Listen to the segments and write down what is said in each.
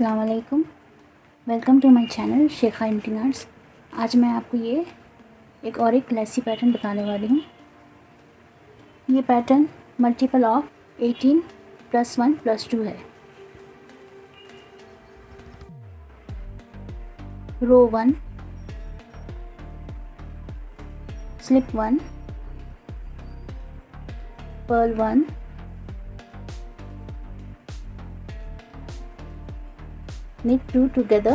अस्सलाम वालेकुम। Welcome to my channel Shekha editing arts. आज मैं आपको ये एक क्लासी पैटर्न बताने वाली हूँ। ये पैटर्न मल्टीपल ऑफ 18 + 1 + 2 है। रो 1, slip 1, purl 1, knit 2 together,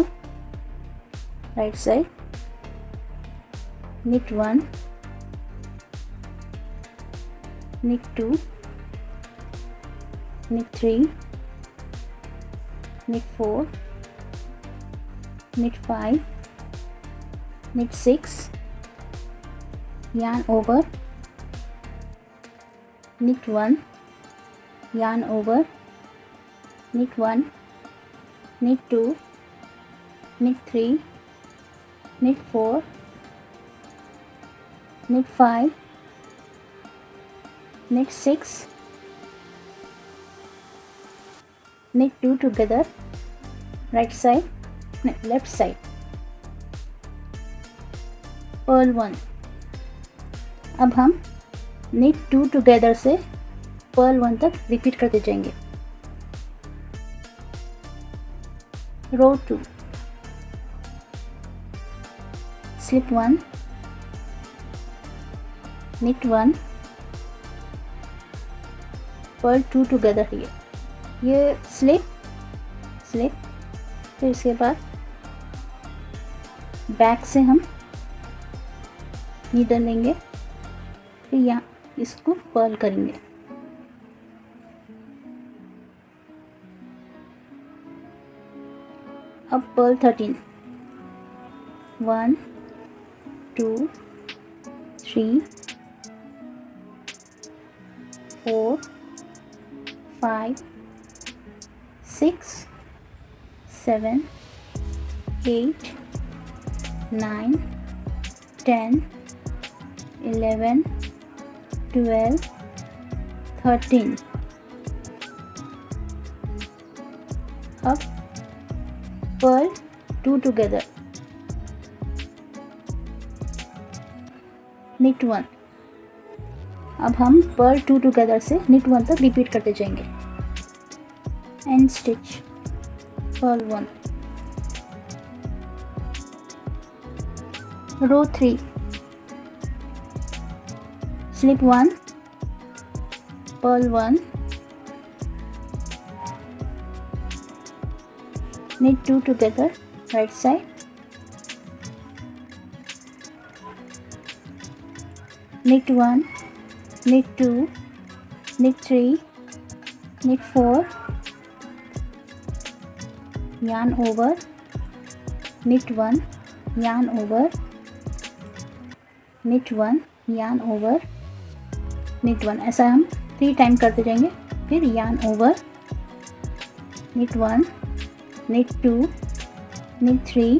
right side, knit 1, knit 2, knit 3, knit 4, knit 5, knit 6, yarn over, knit 1, yarn over, knit 1, knit 2, knit 3, knit 4, knit 5, knit 6, knit 2 together, right side, left side, purl 1। अब हम knit 2 together से Perl 1 तक repeat करते जाएंगे। Row 2, slip 1, knit 1, purl 2 together here। ये slip, फिर इसके बाद बैक से हम नीडल लेंगे, फिर यहाँ इसको पर्ल करेंगे। अब पर्ल 13, 1 2 3 4 5 6 7 8 9 10 11 12 13। अब पर्ल 2 together, knit 1। अब हम पर्ल 2 together से knit 1 तक रिपीट करते जाएंगे। End stitch, purl 1। Row 3, slip 1, purl 1, knit 2 together, right side, knit 1, knit 2, knit 3, knit 4, yarn over, knit 1, yarn over, knit 1, yarn over, knit 1। ऐसा हम 3 time करते जाएंगे। फिर yarn over, knit 1, knit 2, knit 3,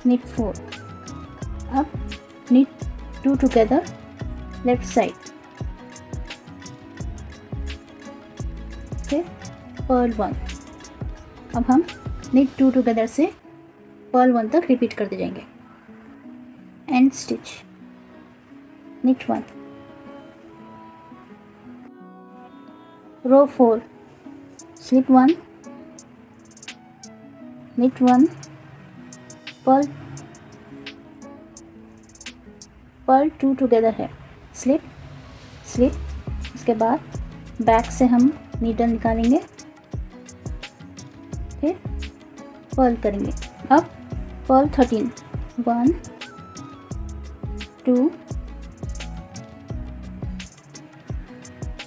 knit 4। अब knit 2 together, left side, फिर Perl 1। अब हम knit 2 together से पर्ल 1 तक रिपीट करते जाएंगे। End stitch, knit 1। Row 4, slip 1, knit 1, purl 2 together है, स्लिप, उसके बाद बैक से हम नीडल निकालेंगे, फिर पर्ल करेंगे। अब पर्ल 13, 1 2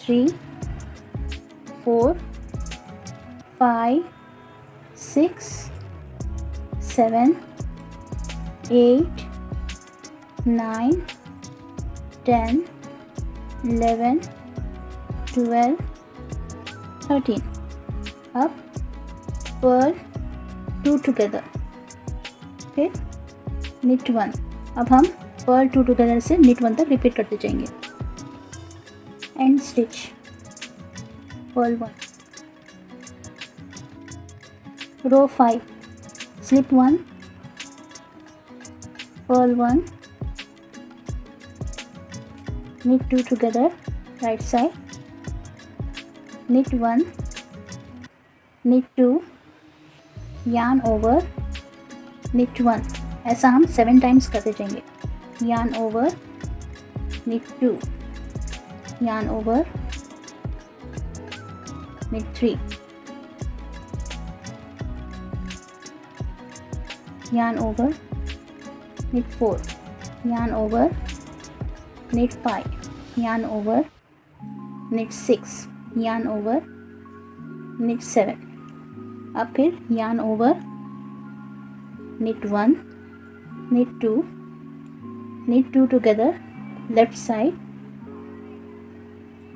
3 4 5 6 7 8 9 10 11 12 13। अब पर्ल 2 together, फिर knit 1। अब हम पर्ल 2 together से knit 1 तक रिपीट करते जाएंगे। End stitch, purl 1। Row 5 slip 1, purl 1, knit 2 together, right side, knit 1, knit 2, yarn over, knit 1. ऐसा हम 7 टाइम्स करते जाएंगे. yarn over, knit 2, yarn over, knit 3, yarn over, knit 4, yarn over, knit 5, yarn over, knit 6, yarn over, knit 7. अब फिर yarn over, knit 1, knit 2, knit 2 together, left side,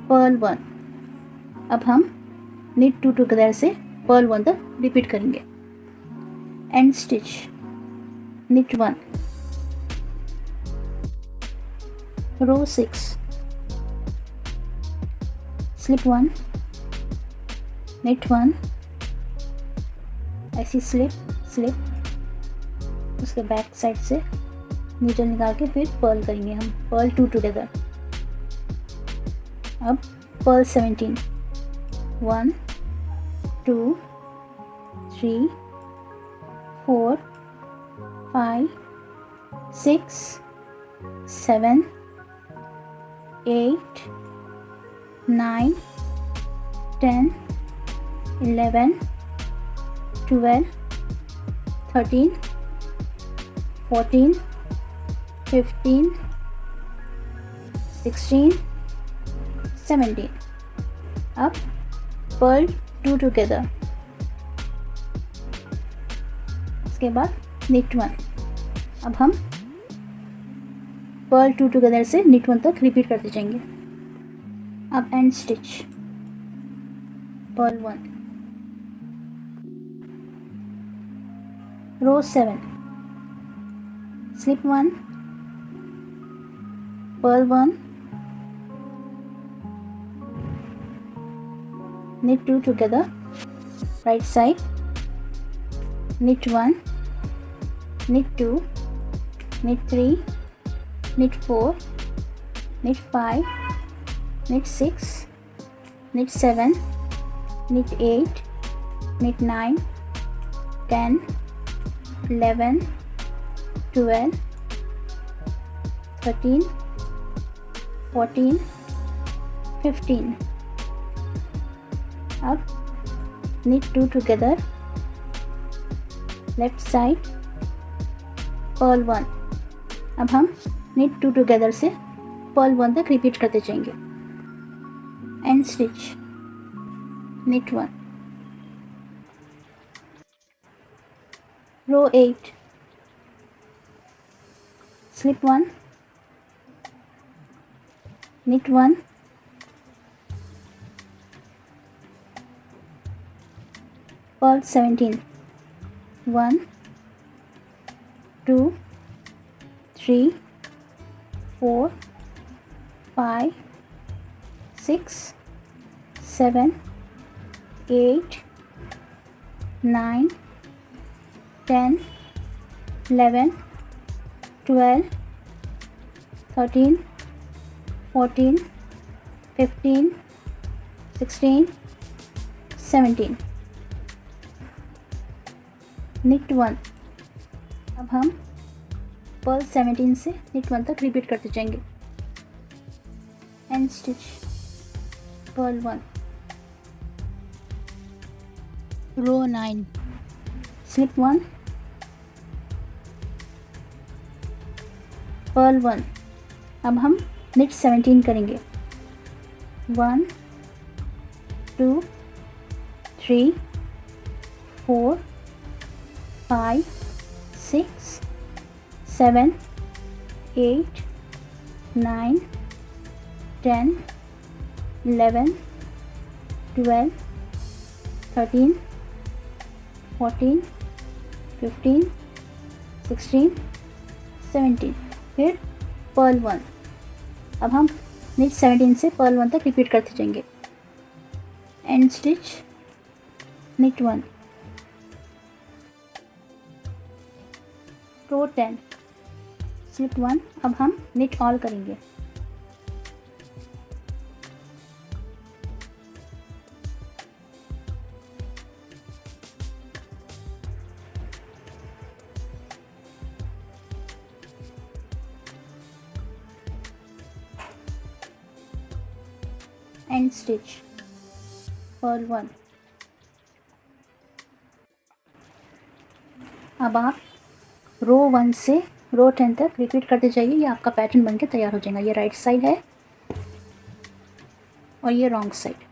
purl 1. अब हम knit 2 together से purl 1 तक repeat करेंगे. end stitch, knit 1, row 6, slip 1, knit 1, ऐसी slip, उसके back side से नीडल निकाल के फिर पर्ल करेंगे हम. Purl 2 together. अब पर्ल 17, 1, 2, 3, 4, 5, 6, 7, 8, 9, 10, 11, 12, 13, 14, 15, 16, 17. अब पर्ल 2 टुगेदर. उसके बाद knit 1. अब हम पर्ल 2 टुगेदर से knit 1 तक रिपीट करते जाएंगे. अब end stitch, purl 1, row 7, slip 1, purl 1, knit 2 together, right side, knit 1, knit 2, knit 3, knit 4, knit 5, knit 6, knit 7, knit 8, knit 9, 10, 11, 12, 13, 14, 15. अब knit 2 together, left side, purl 1. अब हम knit 2 together से purl 1 तक रिपीट करते जाएंगे. end stitch, knit 1, row 8, slip 1, knit 1, purl 17, 1, 2, 3, 4, 5, 6, 7, 8, 9, 10, 11, 12, 13, 14, 15, 16, 17. knit 1. अब हम Perl 17 से knit 1 तक रिपीट करते जाएंगे. end stitch, purl 1, row 9, slip 1, purl 1. अब हम knit 17 करेंगे. 1, 2, 3, 4, 5, 6, 7, 8, 9, 10, 11, 12, 13, 14, 15, 16, 17. फिर पर्ल 1. अब हम knit 17 से पर्ल 1 तक रिपीट करते जाएंगे. end stitch, knit 1, row 10 slip 1। अब हम निट ऑल करेंगे। End stitch purl 1। अब आप रो 1 से रो 10 तक रिपीट करते जाइए। ये आपका पैटर्न बनके तैयार हो जाएगा। ये राइट साइड है और ये रॉन्ग साइड।